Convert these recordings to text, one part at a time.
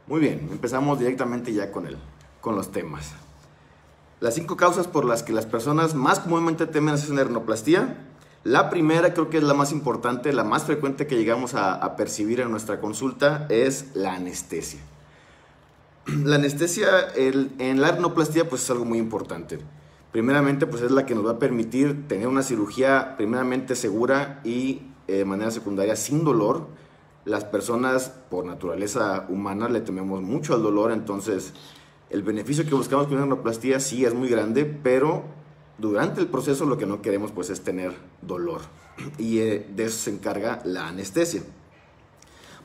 Muy bien, empezamos directamente ya con los temas. Las 5 causas por las que las personas más comúnmente temen hacer una rinoplastia. La primera, creo que es la más importante, la más frecuente que llegamos a percibir en nuestra consulta, es la anestesia. La anestesia en la rinoplastia pues es algo muy importante. Primeramente pues es la que nos va a permitir tener una cirugía primeramente segura y de manera secundaria sin dolor. Las personas por naturaleza humana le tememos mucho al dolor, entonces el beneficio que buscamos con una rinoplastia sí es muy grande, pero durante el proceso lo que no queremos pues es tener dolor y de eso se encarga la anestesia.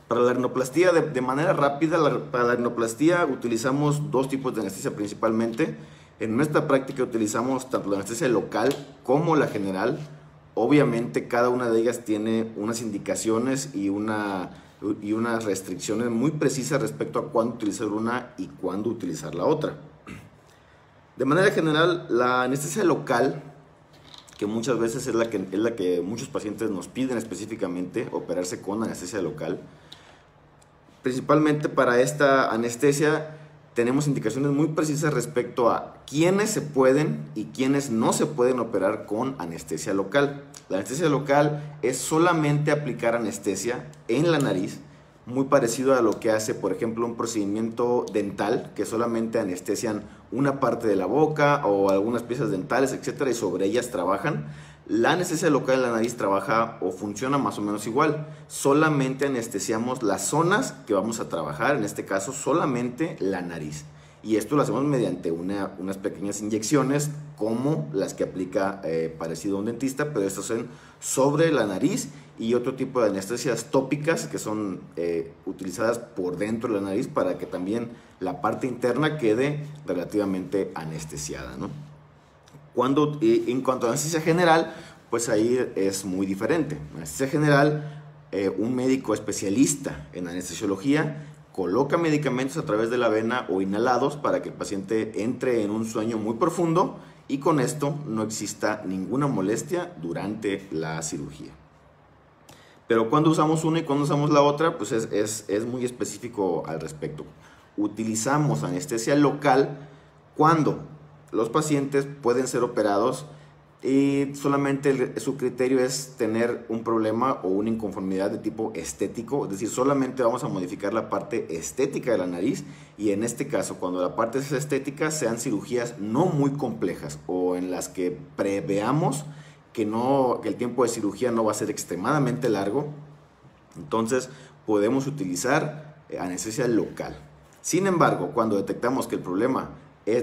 Para la rinoplastia, de manera rápida, para la rinoplastia utilizamos dos tipos de anestesia principalmente. En nuestra práctica utilizamos tanto la anestesia local como la general. Obviamente cada una de ellas tiene unas indicaciones y unas restricciones muy precisas respecto a cuándo utilizar una y cuándo utilizar la otra. De manera general, la anestesia local, que muchas veces es la que muchos pacientes nos piden específicamente, operarse con anestesia local. Principalmente para esta anestesia tenemos indicaciones muy precisas respecto a quiénes se pueden y quiénes no se pueden operar con anestesia local. La anestesia local es solamente aplicar anestesia en la nariz, muy parecido a lo que hace, por ejemplo, un procedimiento dental, que solamente anestesian una parte de la boca o algunas piezas dentales, etcétera, y sobre ellas trabajan. La anestesia local en la nariz trabaja o funciona más o menos igual. Solamente anestesiamos las zonas que vamos a trabajar, en este caso solamente la nariz. Y esto lo hacemos mediante unas pequeñas inyecciones como las que aplica parecido a un dentista, pero estas son sobre la nariz, y otro tipo de anestesias tópicas que son utilizadas por dentro de la nariz para que también la parte interna quede relativamente anestesiada, ¿no? En cuanto a la anestesia general, pues ahí es muy diferente. En anestesia general, un médico especialista en anestesiología coloca medicamentos a través de la vena o inhalados para que el paciente entre en un sueño muy profundo y con esto no exista ninguna molestia durante la cirugía. Pero cuando usamos una y cuando usamos la otra, pues es muy específico al respecto. Utilizamos anestesia local cuando los pacientes pueden ser operados y solamente su criterio es tener un problema o una inconformidad de tipo estético, es decir, solamente vamos a modificar la parte estética de la nariz, y en este caso, cuando la parte es estética, sean cirugías no muy complejas o en las que preveamos que el tiempo de cirugía no va a ser extremadamente largo, entonces podemos utilizar anestesia local. Sin embargo, cuando detectamos que el problema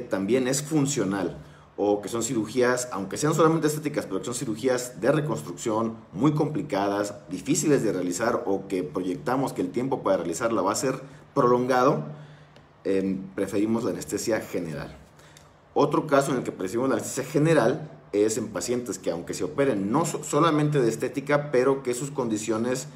también es funcional, o que son cirugías, aunque sean solamente estéticas, pero que son cirugías de reconstrucción muy complicadas, difíciles de realizar, o que proyectamos que el tiempo para realizarla va a ser prolongado, preferimos la anestesia general. Otro caso en el que preferimos la anestesia general es en pacientes que, aunque se operen no solamente de estética, pero que sus condiciones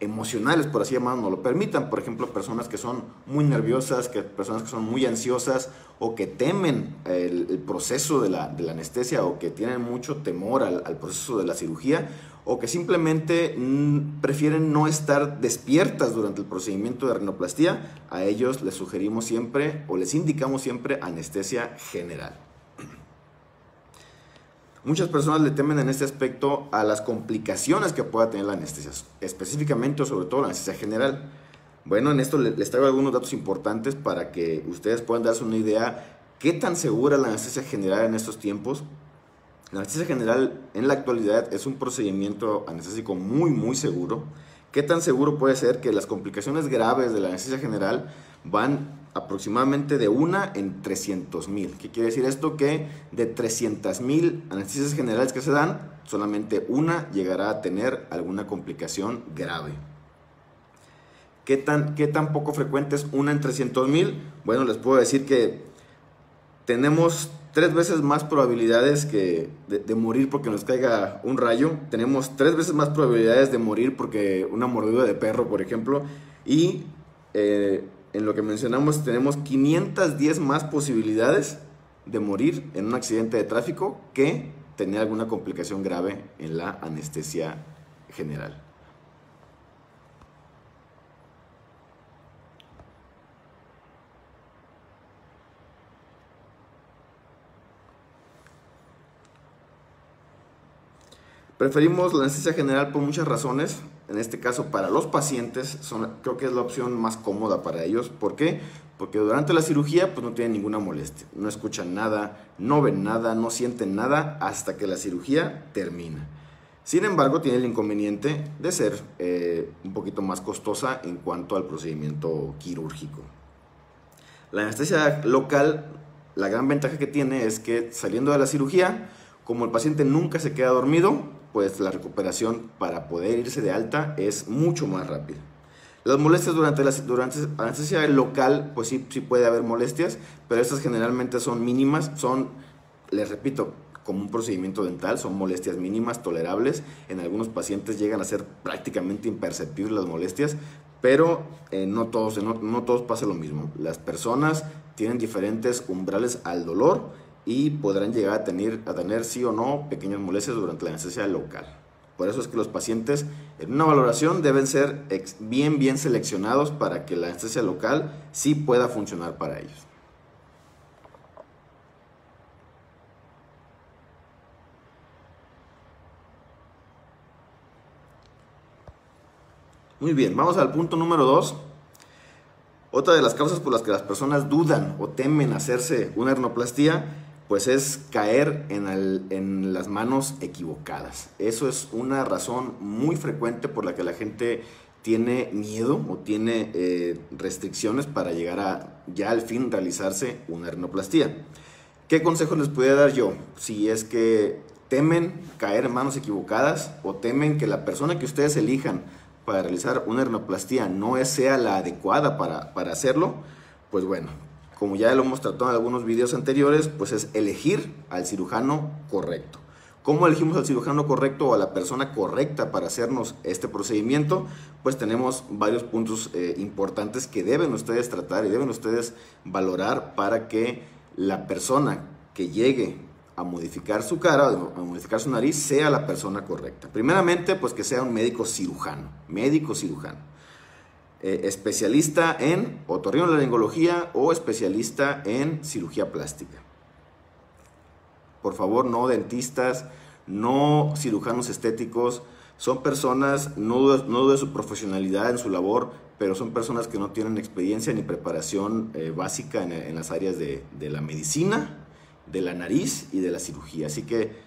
emocionales, por así llamarlo, no lo permitan. Por ejemplo, personas que son muy nerviosas, personas que son muy ansiosas o que temen el proceso de la anestesia, o que tienen mucho temor al proceso de la cirugía, o que simplemente prefieren no estar despiertas durante el procedimiento de rinoplastia. A ellos les sugerimos siempre o les indicamos siempre anestesia general. Muchas personas le temen en este aspecto a las complicaciones que pueda tener la anestesia, específicamente o sobre todo la anestesia general. Bueno, en esto les traigo algunos datos importantes para que ustedes puedan darse una idea qué tan segura es la anestesia general en estos tiempos. La anestesia general en la actualidad es un procedimiento anestésico muy seguro. ¿Qué tan seguro puede ser que las complicaciones graves de la anestesia general van aproximadamente de 1 en 300,000? ¿Qué quiere decir esto? Que de 300,000 anestesias generales que se dan, solamente una llegará a tener alguna complicación grave. ¿Qué tan poco frecuente es 1 en 300,000? Bueno, les puedo decir que tenemos 3 veces más probabilidades de morir porque nos caiga un rayo. Tenemos 3 veces más probabilidades de morir porque una mordida de perro, por ejemplo. Y en lo que mencionamos, tenemos 510 más posibilidades de morir en un accidente de tráfico que tener alguna complicación grave en la anestesia general. Preferimos la anestesia general por muchas razones. En este caso, para los pacientes, creo que es la opción más cómoda para ellos. ¿Por qué? Porque durante la cirugía pues no tienen ninguna molestia. No escuchan nada, no ven nada, no sienten nada hasta que la cirugía termina. Sin embargo, tiene el inconveniente de ser un poquito más costosa en cuanto al procedimiento quirúrgico. La anestesia local, la gran ventaja que tiene es que saliendo de la cirugía, como el paciente nunca se queda dormido, pues la recuperación para poder irse de alta es mucho más rápida. Las molestias durante la anestesia local, pues sí puede haber molestias, pero estas generalmente son mínimas, les repito, como un procedimiento dental, son molestias mínimas, tolerables. En algunos pacientes llegan a ser prácticamente imperceptibles las molestias, pero no todos pasa lo mismo. Las personas tienen diferentes umbrales al dolor y podrán llegar a tener sí o no pequeñas molestias durante la anestesia local. Por eso es que los pacientes en una valoración deben ser bien seleccionados para que la anestesia local sí pueda funcionar para ellos. Muy bien, vamos al punto número 2. Otra de las causas por las que las personas dudan o temen hacerse una hernoplastía, pues es caer en las manos equivocadas. Eso es una razón muy frecuente por la que la gente tiene miedo o tiene restricciones para llegar a ya al fin realizarse una hernoplastía. ¿Qué consejos les puedo dar yo? Si es que temen caer en manos equivocadas o temen que la persona que ustedes elijan para realizar una hernoplastía no sea la adecuada para hacerlo, pues bueno, como ya lo hemos tratado en algunos videos anteriores, pues es elegir al cirujano correcto. ¿Cómo elegimos al cirujano correcto o a la persona correcta para hacernos este procedimiento? Pues tenemos varios puntos importantes que deben ustedes tratar y deben ustedes valorar para que la persona que llegue a modificar su cara, a modificar su nariz, sea la persona correcta. Primeramente, pues que sea un médico cirujano, especialista en otorrinolaringología o especialista en cirugía plástica. Por favor, no dentistas, no cirujanos estéticos. Son personas, no dudo de su profesionalidad en su labor, pero son personas que no tienen experiencia ni preparación básica en las áreas de la medicina, de la nariz y de la cirugía. Así que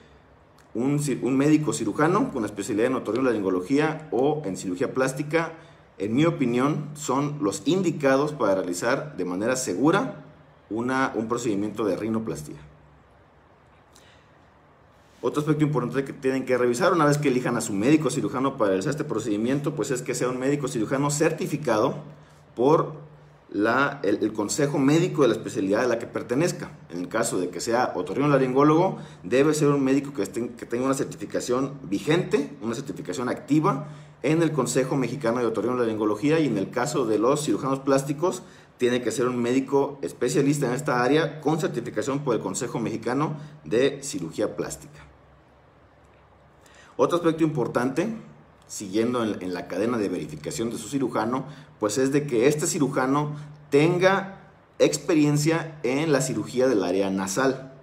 un médico cirujano con especialidad en otorrinolaringología o en cirugía plástica, en mi opinión, son los indicados para realizar de manera segura un procedimiento de rinoplastia. Otro aspecto importante que tienen que revisar una vez que elijan a su médico cirujano para realizar este procedimiento, pues es que sea un médico cirujano certificado por el consejo médico de la especialidad a la que pertenezca. En el caso de que sea otorrinolaringólogo, debe ser un médico que tenga una certificación vigente, una certificación activa en el Consejo Mexicano de Otorrinolaringología, y en el caso de los cirujanos plásticos, tiene que ser un médico especialista en esta área con certificación por el Consejo Mexicano de Cirugía Plástica. Otro aspecto importante, siguiendo en la cadena de verificación de su cirujano, pues es de que este cirujano tenga experiencia en la cirugía del área nasal.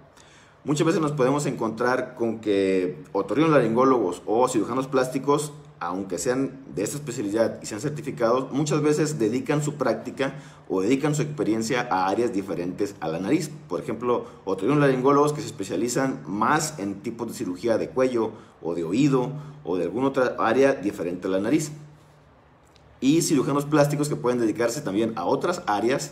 Muchas veces nos podemos encontrar con que otorrinolaringólogos o cirujanos plásticos, aunque sean de esta especialidad y sean certificados, muchas veces dedican su práctica o dedican su experiencia a áreas diferentes a la nariz. Por ejemplo, otorrinolaringólogos que se especializan más en tipos de cirugía de cuello o de oído o de alguna otra área diferente a la nariz. Y cirujanos plásticos que pueden dedicarse también a otras áreas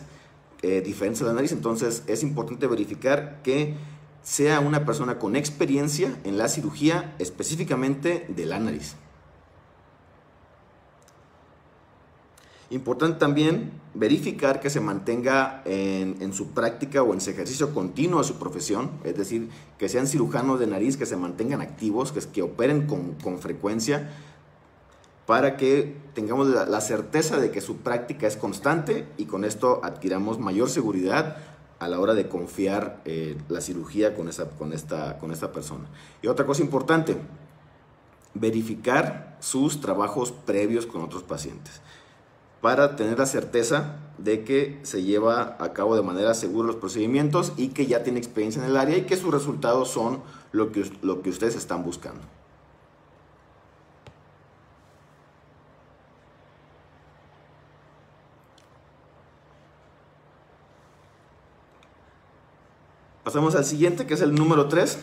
diferentes a la nariz. Entonces es importante verificar que sea una persona con experiencia en la cirugía específicamente de la nariz. Importante también verificar que se mantenga en su práctica o en su ejercicio continuo de su profesión, es decir, que sean cirujanos de nariz, que se mantengan activos, que operen con frecuencia, para que tengamos la certeza de que su práctica es constante y con esto adquiramos mayor seguridad a la hora de confiar la cirugía con esta persona. Y otra cosa importante, verificar sus trabajos previos con otros pacientes, para tener la certeza de que se lleva a cabo de manera segura los procedimientos y que ya tiene experiencia en el área y que sus resultados son lo que ustedes están buscando. Pasamos al siguiente, que es el número 3.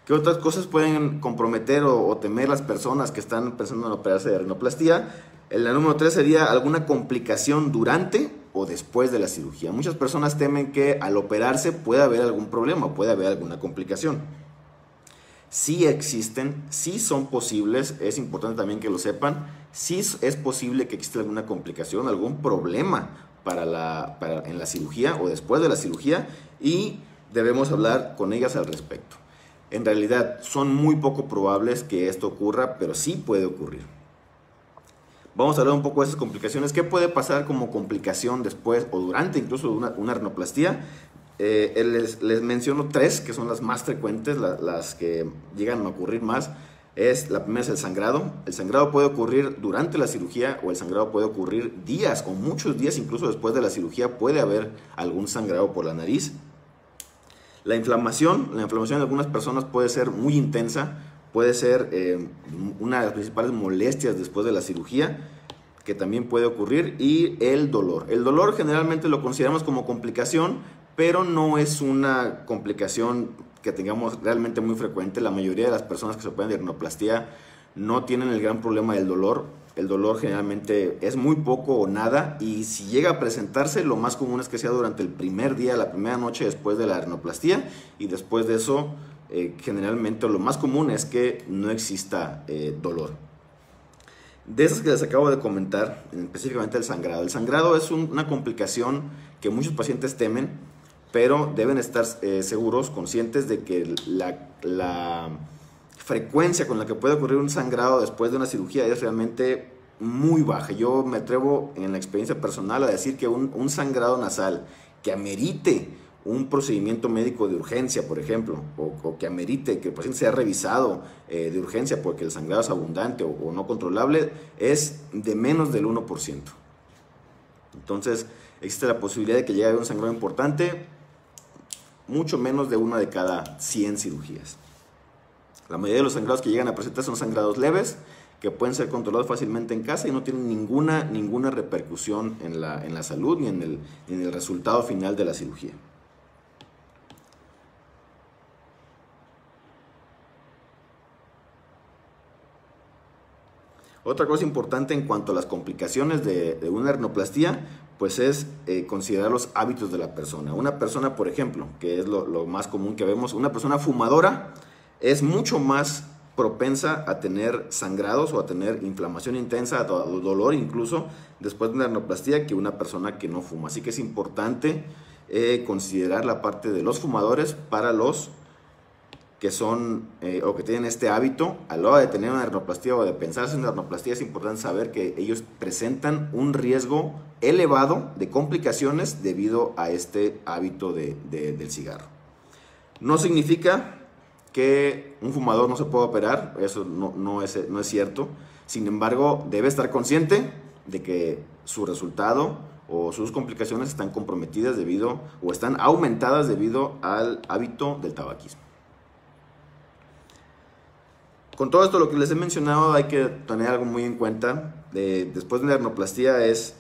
¿Qué otras cosas pueden comprometer o temer las personas que están pensando en operarse de rinoplastia? El número 3 sería alguna complicación durante o después de la cirugía. Muchas personas temen que al operarse pueda haber algún problema, puede haber alguna complicación. Sí existen, sí son posibles, es importante también que lo sepan, sí es posible que exista alguna complicación, algún problema en la cirugía o después de la cirugía, y debemos hablar con ellas al respecto. En realidad son muy poco probables que esto ocurra, pero sí puede ocurrir. Vamos a hablar un poco de esas complicaciones. ¿Qué puede pasar como complicación después o durante incluso una rinoplastia? Les menciono 3 que son las más frecuentes, las que llegan a ocurrir más. La primera es el sangrado. El sangrado puede ocurrir durante la cirugía o el sangrado puede ocurrir días o muchos días incluso después de la cirugía. Puede haber algún sangrado por la nariz. La inflamación en algunas personas puede ser muy intensa, puede ser una de las principales molestias después de la cirugía, que también puede ocurrir, y el dolor. El dolor generalmente lo consideramos como complicación, pero no es una complicación que tengamos realmente muy frecuente. La mayoría de las personas que se operan de rinoplastia no tienen el gran problema del dolor. El dolor generalmente es muy poco o nada, y si llega a presentarse, lo más común es que sea durante el primer día, la primera noche después de la rinoplastia, y después de eso, generalmente lo más común es que no exista dolor. De esas que les acabo de comentar, específicamente el sangrado. El sangrado es una complicación que muchos pacientes temen, pero deben estar seguros, conscientes de que la frecuencia con la que puede ocurrir un sangrado después de una cirugía es realmente muy baja. Yo me atrevo en la experiencia personal a decir que un sangrado nasal que amerite un procedimiento médico de urgencia, por ejemplo, o que amerite que el paciente sea revisado de urgencia porque el sangrado es abundante o no controlable, es de menos del 1%. Entonces existe la posibilidad de que llegue a haber un sangrado importante, mucho menos de 1 de cada 100 cirugías. La mayoría de los sangrados que llegan a presentar son sangrados leves, que pueden ser controlados fácilmente en casa y no tienen ninguna repercusión en la salud ni en el resultado final de la cirugía. Otra cosa importante en cuanto a las complicaciones de una rinoplastia, pues es considerar los hábitos de la persona. Una persona, por ejemplo, que es lo más común que vemos, una persona fumadora es mucho más propensa a tener sangrados o a tener inflamación intensa, dolor incluso, después de una rinoplastia que una persona que no fuma. Así que es importante considerar la parte de los fumadores para los que son o que tienen este hábito. A la hora de tener una rinoplastia o de pensarse en una rinoplastia, es importante saber que ellos presentan un riesgo elevado de complicaciones debido a este hábito del cigarro. No significa que un fumador no se pueda operar, eso no es cierto. Sin embargo, debe estar consciente de que su resultado o sus complicaciones están comprometidas o están aumentadas debido al hábito del tabaquismo. Con todo esto, lo que les he mencionado, hay que tener algo muy en cuenta. Después de una rinoplastia es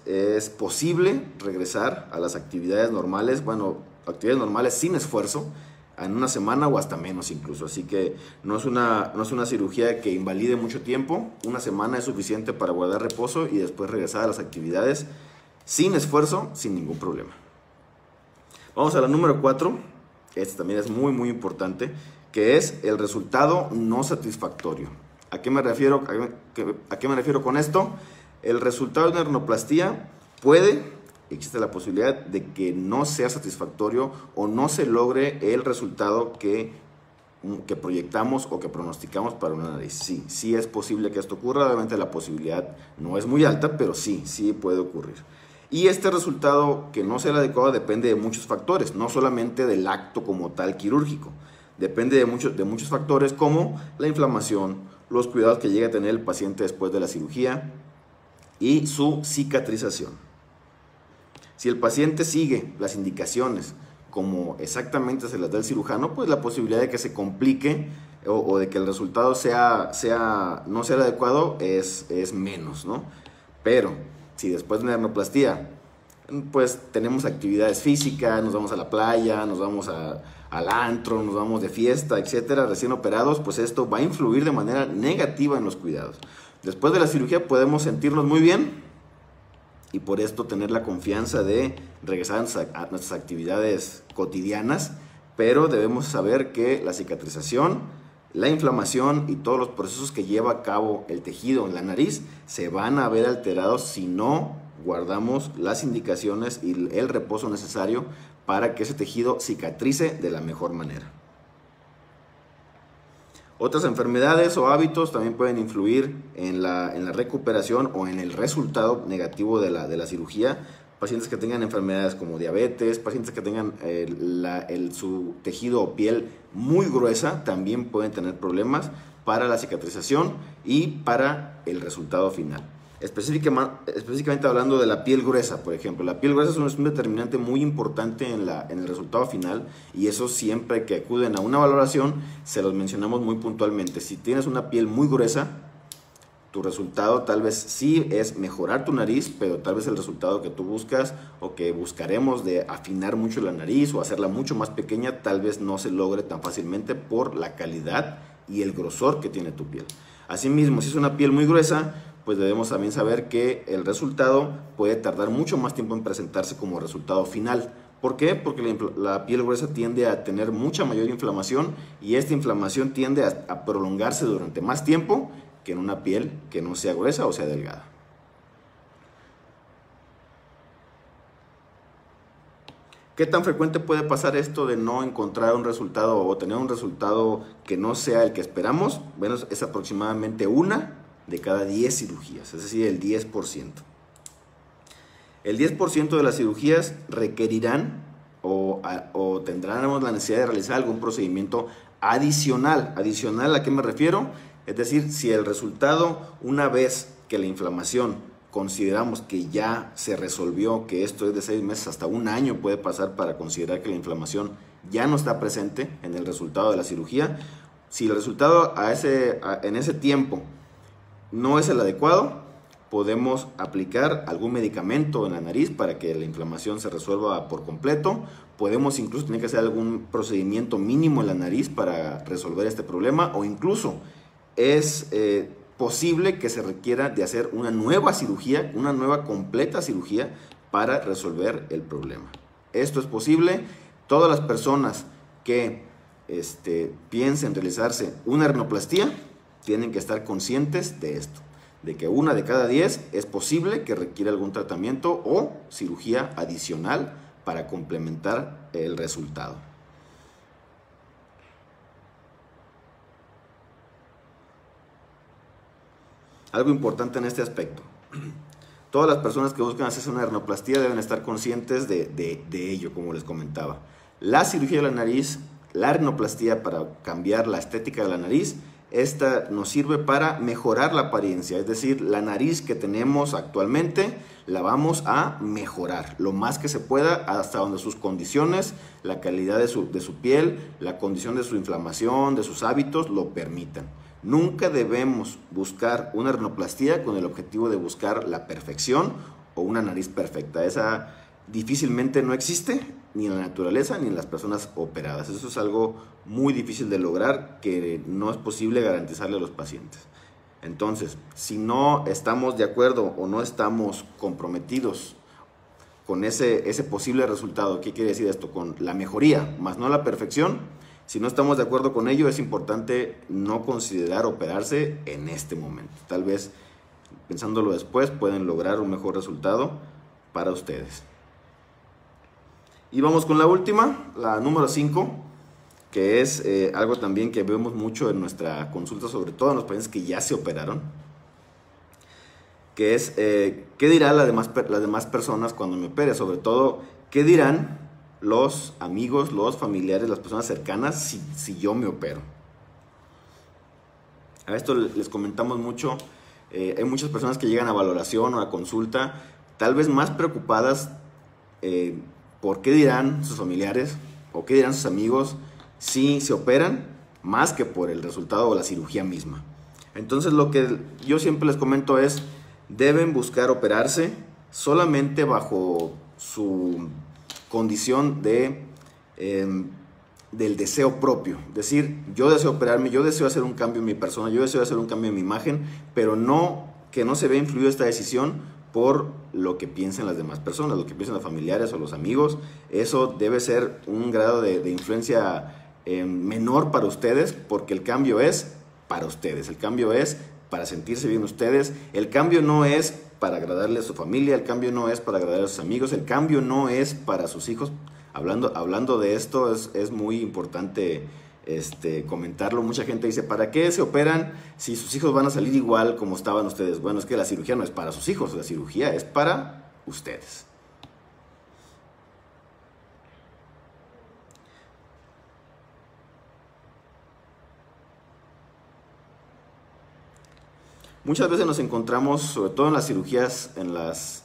posible regresar a las actividades normales, actividades normales sin esfuerzo, en una semana o hasta menos incluso. Así que no es una cirugía que invalide mucho tiempo. Una semana es suficiente para guardar reposo y después regresar a las actividades sin esfuerzo, sin ningún problema. Vamos a la número 4. Esta también es muy muy importante, que es el resultado no satisfactorio. ¿A qué me refiero con esto? El resultado de una rinoplastia existe la posibilidad de que no sea satisfactorio o no se logre el resultado que proyectamos o que pronosticamos para una nariz. Sí es posible que esto ocurra. Obviamente la posibilidad no es muy alta, pero sí puede ocurrir. Y este resultado que no sea el adecuado depende de muchos factores, no solamente del acto como tal quirúrgico. Depende de muchos factores como la inflamación, los cuidados que llegue a tener el paciente después de la cirugía y su cicatrización. Si el paciente sigue las indicaciones como exactamente se las da el cirujano, pues la posibilidad de que se complique o de que el resultado no sea el adecuado es menos, ¿no? Pero si después de una rinoplastia pues tenemos actividades físicas, nos vamos a la playa, nos vamos a al antro, nos vamos de fiesta, etcétera, recién operados, pues esto va a influir de manera negativa en los cuidados. Después de la cirugía podemos sentirnos muy bien y por esto tener la confianza de regresar a nuestras actividades cotidianas, pero debemos saber que la cicatrización, la inflamación y todos los procesos que lleva a cabo el tejido en la nariz se van a ver alterados si no guardamos las indicaciones y el reposo necesario para que ese tejido cicatrice de la mejor manera. Otras enfermedades o hábitos también pueden influir en la recuperación o en el resultado negativo de la cirugía. Pacientes que tengan enfermedades como diabetes, pacientes que tengan su tejido o piel muy gruesa también pueden tener problemas para la cicatrización y para el resultado final. Específicamente hablando de la piel gruesa, por ejemplo. La piel gruesa es un determinante muy importante en el resultado final y eso siempre que acuden a una valoración se los mencionamos muy puntualmente. Si tienes una piel muy gruesa, tu resultado tal vez sí es mejorar tu nariz, pero tal vez el resultado que tú buscas o que buscaremos de afinar mucho la nariz o hacerla mucho más pequeña, tal vez no se logre tan fácilmente por la calidad y el grosor que tiene tu piel. Asimismo, si es una piel muy gruesa, pues debemos también saber que el resultado puede tardar mucho más tiempo en presentarse como resultado final. ¿Por qué? Porque la piel gruesa tiende a tener mucha mayor inflamación y esta inflamación tiende a prolongarse durante más tiempo que en una piel que no sea gruesa o sea delgada. ¿Qué tan frecuente puede pasar esto de no encontrar un resultado o tener un resultado que no sea el que esperamos? Bueno, es aproximadamente 1 de cada 10 cirugías, es decir, el 10%. El 10% de las cirugías requerirán o tendrán la necesidad de realizar algún procedimiento adicional. ¿Adicional a qué me refiero? Es decir, si el resultado, una vez que la inflamación consideramos que ya se resolvió, que esto es de 6 meses hasta 1 año puede pasar para considerar que la inflamación ya no está presente en el resultado de la cirugía. Si el resultado en ese tiempo no es el adecuado, podemos aplicar algún medicamento en la nariz para que la inflamación se resuelva por completo. Podemos incluso tener que hacer algún procedimiento mínimo en la nariz para resolver este problema, o incluso es posible que se requiera de hacer una nueva cirugía, una nueva completa cirugía para resolver el problema. Esto es posible. Todas las personas que piensen realizarse una rinoplastia tienen que estar conscientes de esto, de que 1 de cada 10 es posible que requiera algún tratamiento o cirugía adicional para complementar el resultado. Algo importante en este aspecto: todas las personas que buscan hacerse una rinoplastia deben estar conscientes de ello, como les comentaba. La cirugía de la nariz, la rinoplastia para cambiar la estética de la nariz, esta nos sirve para mejorar la apariencia, es decir, la nariz que tenemos actualmente la vamos a mejorar lo más que se pueda hasta donde sus condiciones, la calidad de su piel, la condición de su inflamación, de sus hábitos lo permitan. Nunca debemos buscar una rinoplastia con el objetivo de buscar la perfección o una nariz perfecta. Esa difícilmente no existe, ni en la naturaleza ni en las personas operadas. Eso es algo muy difícil de lograr, que no es posible garantizarle a los pacientes. Entonces, si no estamos de acuerdo o no estamos comprometidos con ese posible resultado, ¿qué quiere decir esto? Con la mejoría, más no la perfección. Si no estamos de acuerdo con ello, es importante no considerar operarse en este momento. Tal vez, pensándolo después, pueden lograr un mejor resultado para ustedes. Y vamos con la última, la número 5, que es algo también que vemos mucho en nuestra consulta, sobre todo en los pacientes que ya se operaron, que es ¿qué dirán las demás personas cuando me opere? Sobre todo, ¿qué dirán los amigos, los familiares, las personas cercanas si yo me opero? A esto les comentamos mucho. Hay muchas personas que llegan a valoración o a consulta, tal vez más preocupadas por qué dirán sus familiares o qué dirán sus amigos si se operan, más que por el resultado o la cirugía misma. Entonces, lo que yo siempre les comento es: deben buscar operarse solamente bajo su condición de del deseo propio. Decir, yo deseo operarme, yo deseo hacer un cambio en mi persona, yo deseo hacer un cambio en mi imagen, pero que no se vea influido esta decisión por lo que piensen las demás personas, lo que piensen los familiares o los amigos. Eso debe ser un grado de influencia menor para ustedes, porque el cambio es para ustedes, el cambio es para sentirse bien ustedes, el cambio no es para agradarle a su familia, el cambio no es para agradarle a sus amigos, el cambio no es para sus hijos. Hablando de esto, es muy importante comentarlo. Mucha gente dice, ¿para qué se operan si sus hijos van a salir igual como estaban ustedes? Bueno, es que la cirugía no es para sus hijos, la cirugía es para ustedes. Muchas veces nos encontramos, sobre todo en las cirugías, en las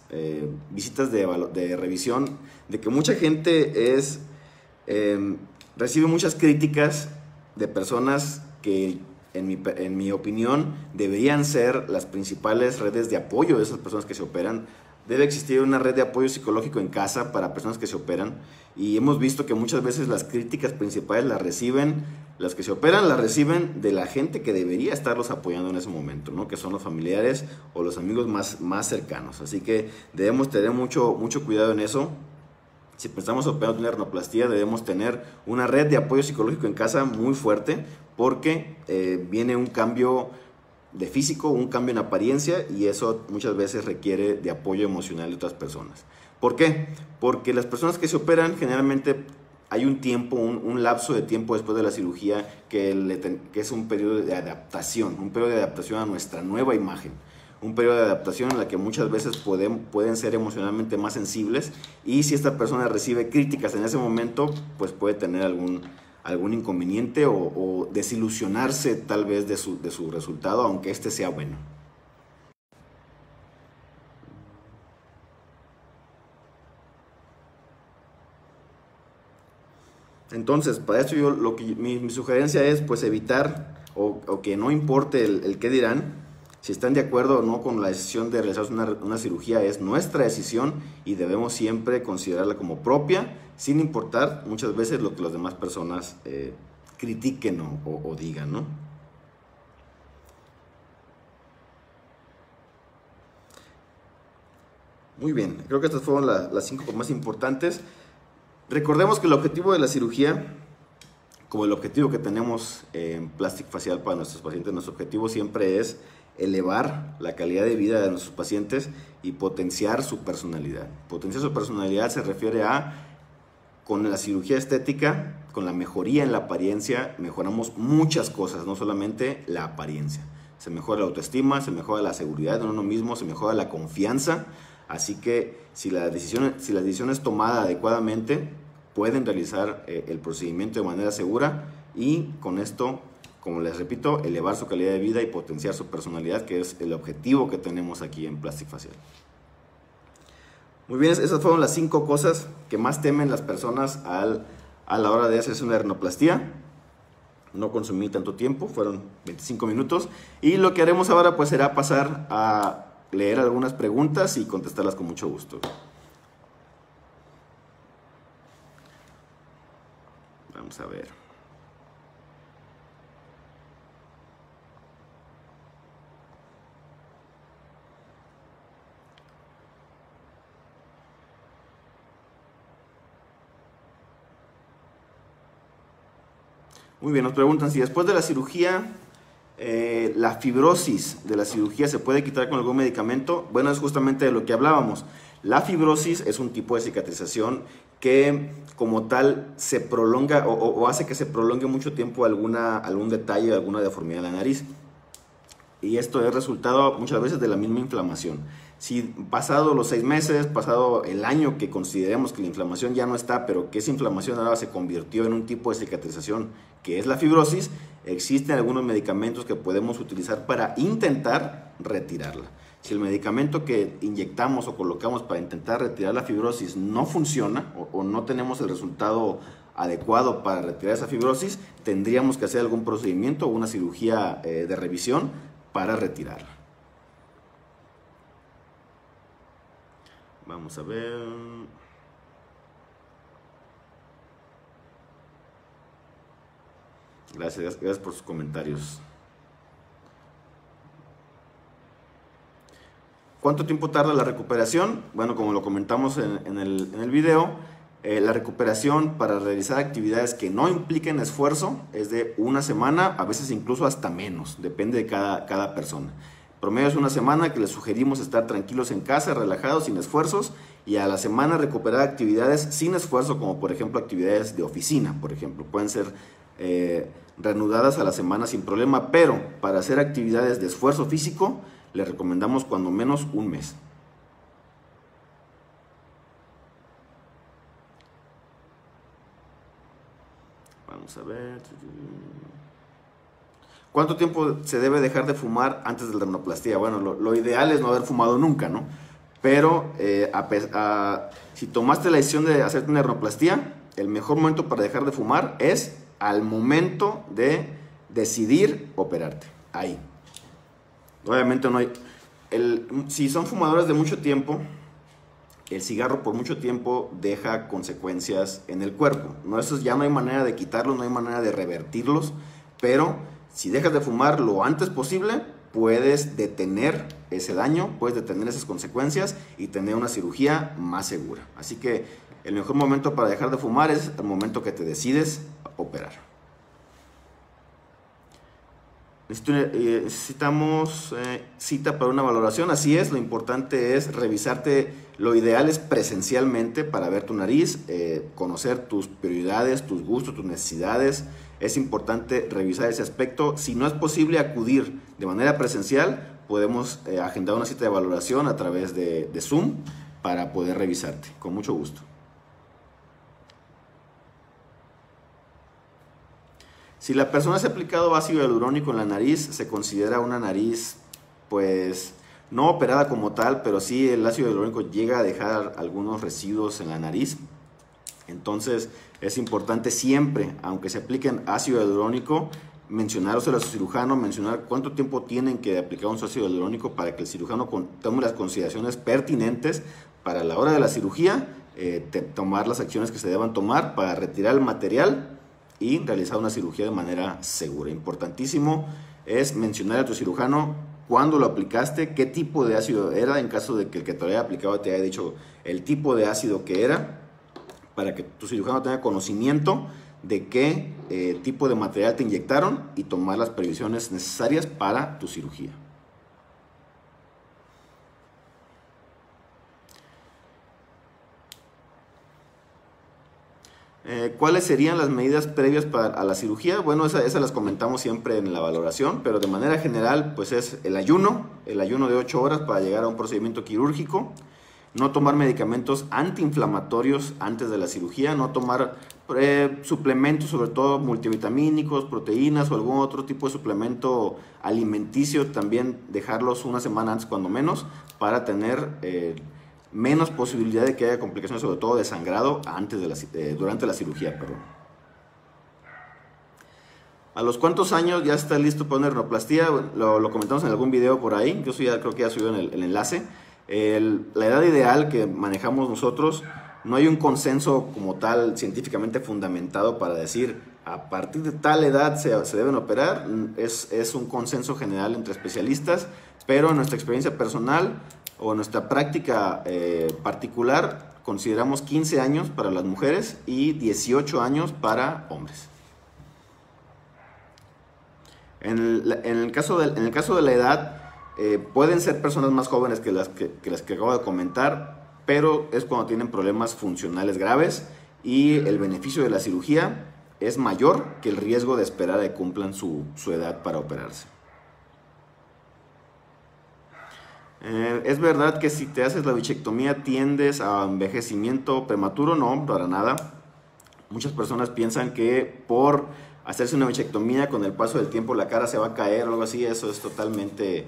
visitas de revisión, de que mucha gente recibe muchas críticas de personas que, en mi opinión, deberían ser las principales redes de apoyo de esas personas que se operan. Debe existir una red de apoyo psicológico en casa para personas que se operan, y hemos visto que muchas veces las críticas principales las que se operan las reciben de la gente que debería estarlos apoyando en ese momento, ¿no? Que son los familiares o los amigos más cercanos. Así que debemos tener mucho cuidado en eso. Si pensamos operar una rinoplastia, debemos tener una red de apoyo psicológico en casa muy fuerte, porque viene un cambio de físico, un cambio en apariencia, y eso muchas veces requiere de apoyo emocional de otras personas. ¿Por qué? Porque las personas que se operan, generalmente hay un tiempo, un lapso de tiempo después de la cirugía que es un periodo de adaptación, a nuestra nueva imagen. Un periodo de adaptación en la que muchas veces pueden ser emocionalmente más sensibles, y si esta persona recibe críticas en ese momento, pues puede tener algún inconveniente o desilusionarse tal vez de su resultado, aunque este sea bueno. Entonces, para esto mi sugerencia es pues evitar o que no importe el qué dirán. Si están de acuerdo o no con la decisión de realizar una cirugía, es nuestra decisión y debemos siempre considerarla como propia, sin importar muchas veces lo que las demás personas critiquen o digan, ¿no? Muy bien, creo que estas fueron las 5 más importantes. Recordemos que el objetivo de la cirugía, como el objetivo que tenemos en Plastic Facial para nuestros pacientes, nuestro objetivo siempre es elevar la calidad de vida de nuestros pacientes y potenciar su personalidad. Potenciar su personalidad se refiere con la cirugía estética, con la mejoría en la apariencia, mejoramos muchas cosas, no solamente la apariencia. Se mejora la autoestima, se mejora la seguridad en uno mismo, se mejora la confianza. Así que si la decisión es tomada adecuadamente, pueden realizar el procedimiento de manera segura, y con esto, como les repito, elevar su calidad de vida y potenciar su personalidad, que es el objetivo que tenemos aquí en Plastic Facial. Muy bien, esas fueron las 5 cosas que más temen las personas a la hora de hacerse una rinoplastia. No consumí tanto tiempo, fueron 25 minutos. Y lo que haremos ahora pues será pasar a leer algunas preguntas y contestarlas con mucho gusto. Vamos a ver. Muy bien, nos preguntan si después de la cirugía, la fibrosis de la cirugía se puede quitar con algún medicamento. Bueno, es justamente de lo que hablábamos. La fibrosis es un tipo de cicatrización que como tal se prolonga o hace que se prolongue mucho tiempo algún detalle, alguna deformidad de la nariz. Y esto es resultado muchas veces de la misma inflamación. Si pasado los 6 meses, pasado el año que consideremos que la inflamación ya no está, pero que esa inflamación ahora se convirtió en un tipo de cicatrización que es la fibrosis, existen algunos medicamentos que podemos utilizar para intentar retirarla. Si el medicamento que inyectamos o colocamos para intentar retirar la fibrosis no funciona o no tenemos el resultado adecuado para retirar esa fibrosis, tendríamos que hacer algún procedimiento o una cirugía de revisión para retirarla. Vamos a ver. Gracias por sus comentarios. ¿Cuánto tiempo tarda la recuperación? Bueno, como lo comentamos en el video, la recuperación para realizar actividades que no impliquen esfuerzo es de una semana, a veces incluso hasta menos, depende de cada persona. Promedio es una semana que les sugerimos estar tranquilos en casa, relajados, sin esfuerzos, y a la semana recuperar actividades sin esfuerzo, como por ejemplo actividades de oficina, por ejemplo. Pueden ser reanudadas a la semana sin problema, pero para hacer actividades de esfuerzo físico, les recomendamos cuando menos un mes. Vamos a ver. ¿Cuánto tiempo se debe dejar de fumar antes de la rinoplastia? Bueno, lo ideal es no haber fumado nunca, ¿no? Pero si tomaste la decisión de hacerte una rinoplastia, el mejor momento para dejar de fumar es al momento de decidir operarte. Ahí. Obviamente no hay... si son fumadores de mucho tiempo, el cigarro por mucho tiempo deja consecuencias en el cuerpo. No, eso ya no hay manera de quitarlos, no hay manera de revertirlos, pero si dejas de fumar lo antes posible, puedes detener ese daño, puedes detener esas consecuencias y tener una cirugía más segura. Así que el mejor momento para dejar de fumar es el momento que te decides operar. Necesitamos cita para una valoración, así es, lo importante es revisarte, lo ideal es presencialmente para ver tu nariz, conocer tus prioridades, tus gustos, tus necesidades, es importante revisar ese aspecto. Si no es posible acudir de manera presencial, podemos agendar una cita de valoración a través de Zoom para poder revisarte, con mucho gusto. Si la persona se ha aplicado ácido hialurónico en la nariz, se considera una nariz, pues, no operada como tal, pero sí el ácido hialurónico llega a dejar algunos residuos en la nariz. Entonces, es importante siempre, aunque se apliquen ácido hialurónico, mencionárselo a su cirujano, mencionar cuánto tiempo tienen que aplicar un ácido hialurónico para que el cirujano tome las consideraciones pertinentes para la hora de la cirugía, tomar las acciones que se deban tomar para retirar el material y realizar una cirugía de manera segura. Importantísimo es mencionar a tu cirujano cuándo lo aplicaste, qué tipo de ácido era, en caso de que el que te lo haya aplicado te haya dicho el tipo de ácido que era, para que tu cirujano tenga conocimiento de qué tipo de material te inyectaron y tomar las previsiones necesarias para tu cirugía. ¿Cuáles serían las medidas previas a la cirugía? Bueno, esas las comentamos siempre en la valoración, pero de manera general, pues es el ayuno de 8 horas para llegar a un procedimiento quirúrgico, no tomar medicamentos antiinflamatorios antes de la cirugía, no tomar suplementos, sobre todo multivitamínicos, proteínas o algún otro tipo de suplemento alimenticio, también dejarlos una semana antes cuando menos para tener menos posibilidad de que haya complicaciones, sobre todo de sangrado durante la cirugía. Perdón. ¿A los cuántos años ya está listo para una rinoplastia? Lo comentamos en algún video por ahí, yo creo que ya subió en el enlace. La edad ideal que manejamos nosotros, no hay un consenso como tal científicamente fundamentado para decir a partir de tal edad se deben operar, es un consenso general entre especialistas, pero en nuestra experiencia personal o en nuestra práctica particular consideramos 15 años para las mujeres y 18 años para hombres. En el caso de la edad, pueden ser personas más jóvenes que las que acabo de comentar, pero es cuando tienen problemas funcionales graves y el beneficio de la cirugía es mayor que el riesgo de esperar a que cumplan su edad para operarse. ¿Es verdad que si te haces la bichectomía tiendes a envejecimiento prematuro? No, para nada. Muchas personas piensan que por hacerse una bichectomía con el paso del tiempo la cara se va a caer o algo así. Eso es totalmente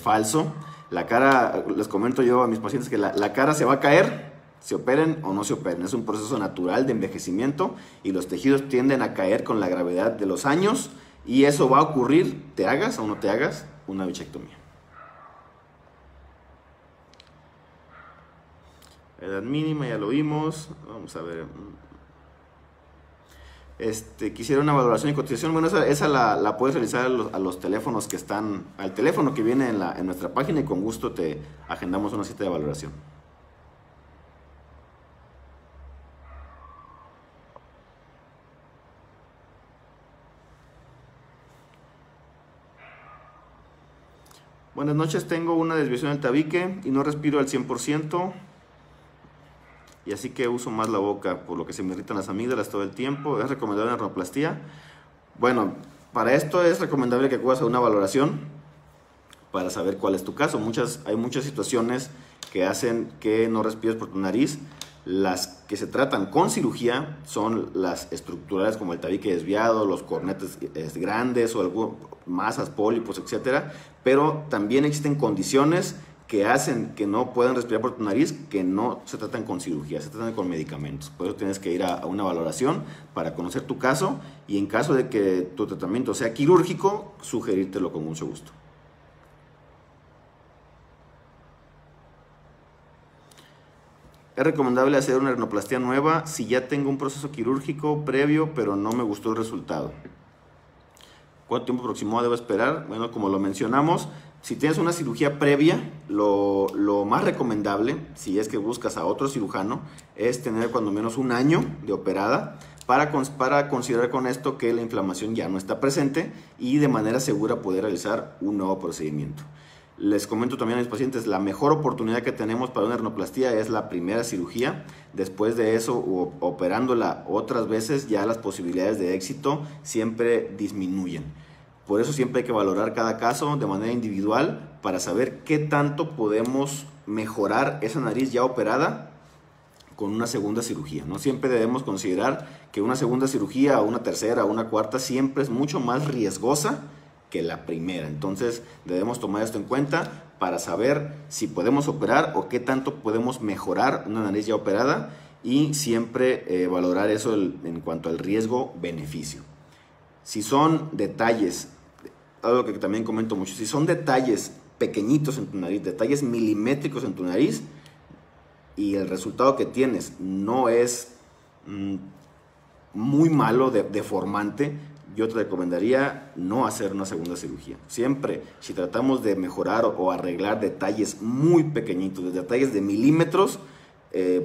falso. La cara, les comento yo a mis pacientes que la cara se va a caer, se operen o no se operen. Es un proceso natural de envejecimiento y los tejidos tienden a caer con la gravedad de los años y eso va a ocurrir, te hagas o no te hagas una bichectomía. Edad mínima, ya lo vimos. Vamos a ver. Quisiera una valoración y cotización. Bueno, esa la puedes realizar a los teléfonos que están, al teléfono que viene en nuestra página, y con gusto te agendamos una cita de valoración. Buenas noches, tengo una desviación del tabique y no respiro al 100%, y así que uso más la boca, por lo que se me irritan las amígdalas todo el tiempo. ¿Es recomendable una rinoplastia? Bueno, para esto es recomendable que acudas a una valoración para saber cuál es tu caso. Hay muchas situaciones que hacen que no respires por tu nariz. Las que se tratan con cirugía son las estructurales, como el tabique desviado, los cornetes grandes o masas, pólipos, etc. Pero también existen condiciones que hacen que no puedan respirar por tu nariz, que no se tratan con cirugía, se tratan con medicamentos. Por eso tienes que ir a una valoración para conocer tu caso, y en caso de que tu tratamiento sea quirúrgico, sugerírtelo con mucho gusto. ¿Es recomendable hacer una rinoplastia nueva si ya tengo un proceso quirúrgico previo pero no me gustó el resultado? ¿Cuánto tiempo aproximado debo esperar? Bueno, como lo mencionamos, si tienes una cirugía previa, lo más recomendable, si es que buscas a otro cirujano, es tener cuando menos un año de operada para considerar con esto que la inflamación ya no está presente y de manera segura poder realizar un nuevo procedimiento. Les comento también a mis pacientes, la mejor oportunidad que tenemos para una rinoplastia es la primera cirugía. Después de eso, operándola otras veces, ya las posibilidades de éxito siempre disminuyen. Por eso siempre hay que valorar cada caso de manera individual para saber qué tanto podemos mejorar esa nariz ya operada con una segunda cirugía, ¿no? Siempre debemos considerar que una segunda cirugía, o una tercera, o una cuarta, siempre es mucho más riesgosa que la primera. Entonces debemos tomar esto en cuenta para saber si podemos operar o qué tanto podemos mejorar una nariz ya operada, y siempre valorar eso en cuanto al riesgo-beneficio. Si son detalles, algo que también comento mucho, si son detalles pequeñitos en tu nariz, detalles milimétricos en tu nariz, y el resultado que tienes no es muy malo, deformante, yo te recomendaría no hacer una segunda cirugía. Siempre, si tratamos de mejorar o arreglar detalles muy pequeñitos, detalles de milímetros, te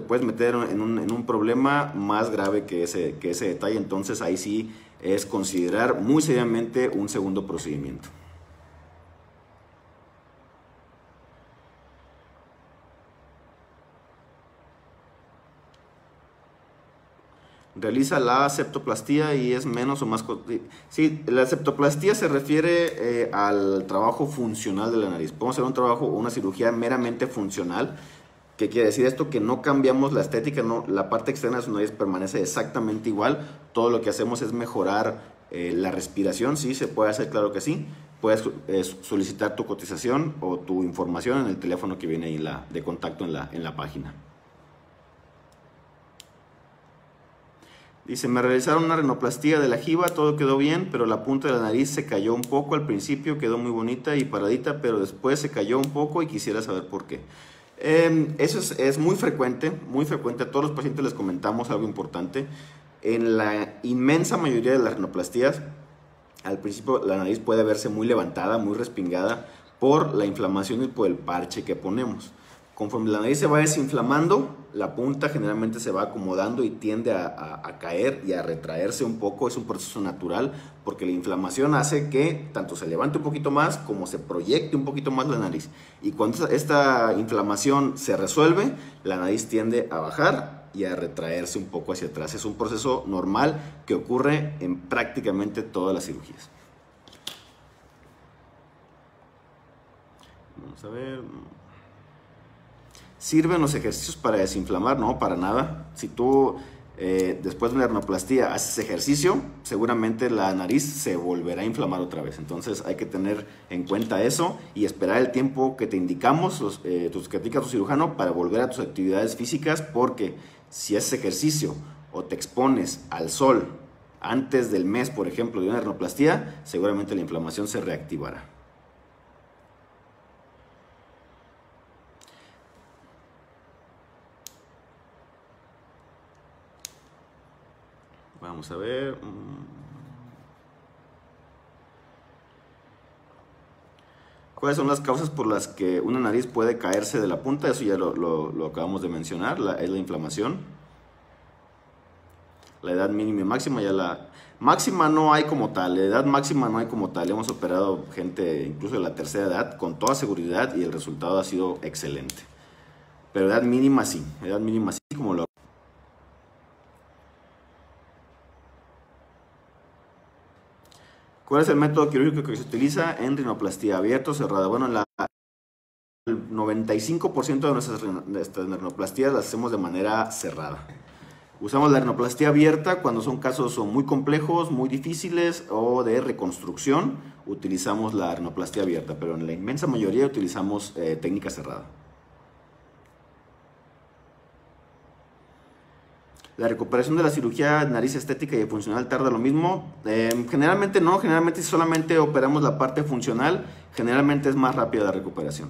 puedes meter en un problema más grave que ese detalle. Entonces ahí sí es considerar muy seriamente un segundo procedimiento. Realiza la septoplastía y es menos o más... Sí, la septoplastía se refiere al trabajo funcional de la nariz. Podemos hacer un trabajo o una cirugía meramente funcional. ¿Qué quiere decir esto? Que no cambiamos la estética, no, la parte externa de su nariz permanece exactamente igual. Todo lo que hacemos es mejorar la respiración. Sí, se puede hacer, claro que sí. Puedes solicitar tu cotización o tu información en el teléfono que viene ahí de contacto en la página. Dice, me realizaron una rinoplastia de la jiba, todo quedó bien, pero la punta de la nariz se cayó un poco. Al principio quedó muy bonita y paradita, pero después se cayó un poco y quisiera saber por qué. Eso es muy frecuente, a todos los pacientes les comentamos algo importante. En la inmensa mayoría de las rinoplastías, al principio la nariz puede verse muy levantada, muy respingada por la inflamación y por el parche que ponemos. Conforme la nariz se va desinflamando, la punta generalmente se va acomodando y tiende a caer y a retraerse un poco. Es un proceso natural porque la inflamación hace que tanto se levante un poquito más como se proyecte un poquito más la nariz. Y cuando esta inflamación se resuelve, la nariz tiende a bajar y a retraerse un poco hacia atrás. Es un proceso normal que ocurre en prácticamente todas las cirugías. Vamos a ver... ¿Sirven los ejercicios para desinflamar? No, para nada. Si tú después de una rinoplastia haces ejercicio, seguramente la nariz se volverá a inflamar otra vez. Entonces hay que tener en cuenta eso y esperar el tiempo que te indicamos, que te indica tu cirujano, para volver a tus actividades físicas, porque si haces ejercicio o te expones al sol antes del mes, por ejemplo, de una rinoplastia, seguramente la inflamación se reactivará. Vamos a ver. ¿Cuáles son las causas por las que una nariz puede caerse de la punta? Eso ya lo acabamos de mencionar, es la inflamación. La edad mínima y máxima, ya la máxima no hay como tal, la edad máxima no hay como tal. Hemos operado gente incluso de la tercera edad con toda seguridad y el resultado ha sido excelente. Pero edad mínima sí, como lo... ¿Cuál es el método quirúrgico que se utiliza en rinoplastia? ¿Abierto o cerrada? Bueno, el 95% de nuestras rinoplastías las hacemos de manera cerrada. Usamos la rinoplastia abierta cuando son casos muy complejos, muy difíciles o de reconstrucción. Utilizamos la rinoplastia abierta, pero en la inmensa mayoría utilizamos técnica cerrada. La recuperación de la cirugía de nariz estética y funcional tarda lo mismo. Generalmente no, generalmente si solamente operamos la parte funcional, generalmente es más rápida la recuperación.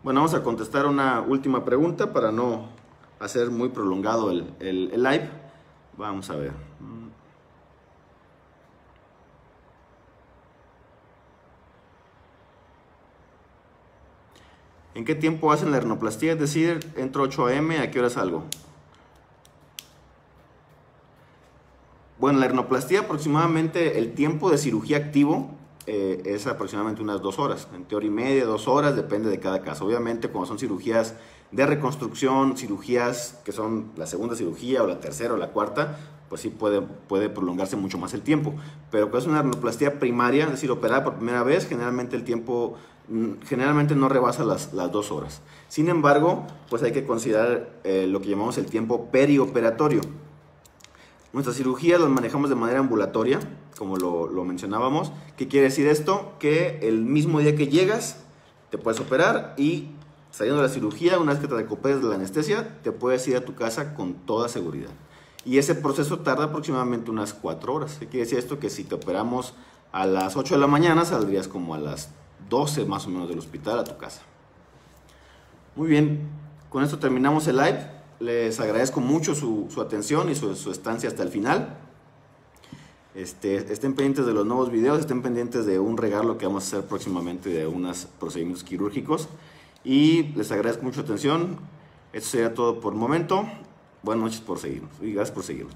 Bueno, vamos a contestar una última pregunta para no hacer muy prolongado el live. Vamos a ver. ¿En qué tiempo hacen la rinoplastia? Es decir, entro 8 a.m., ¿a qué hora salgo? Bueno, la rinoplastia aproximadamente, el tiempo de cirugía activo es aproximadamente unas 2 horas. Entre hora y media, 2 horas, depende de cada caso. Obviamente, cuando son cirugías de reconstrucción, cirugías que son la segunda cirugía o la tercera o la cuarta, pues sí puede prolongarse mucho más el tiempo. Pero cuando es una rinoplastia primaria, es decir, operada por primera vez, generalmente el tiempo no rebasa las 2 horas. Sin embargo, pues hay que considerar lo que llamamos el tiempo perioperatorio. Nuestras cirugías las manejamos de manera ambulatoria, como lo mencionábamos. ¿Qué quiere decir esto? Que el mismo día que llegas, te puedes operar y saliendo de la cirugía, una vez que te recuperes de la anestesia, te puedes ir a tu casa con toda seguridad. Y ese proceso tarda aproximadamente unas 4 horas. ¿Qué quiere decir esto? Que si te operamos a las 8 de la mañana, saldrías como a las 12 más o menos del hospital a tu casa. Muy bien, con esto terminamos el live. Les agradezco mucho su atención y su estancia hasta el final. Estén pendientes de los nuevos videos, estén pendientes de un regalo que vamos a hacer próximamente de unos procedimientos quirúrgicos. Y les agradezco mucho su atención. Esto sería todo por el momento. Buenas noches por seguirnos y gracias por seguirnos.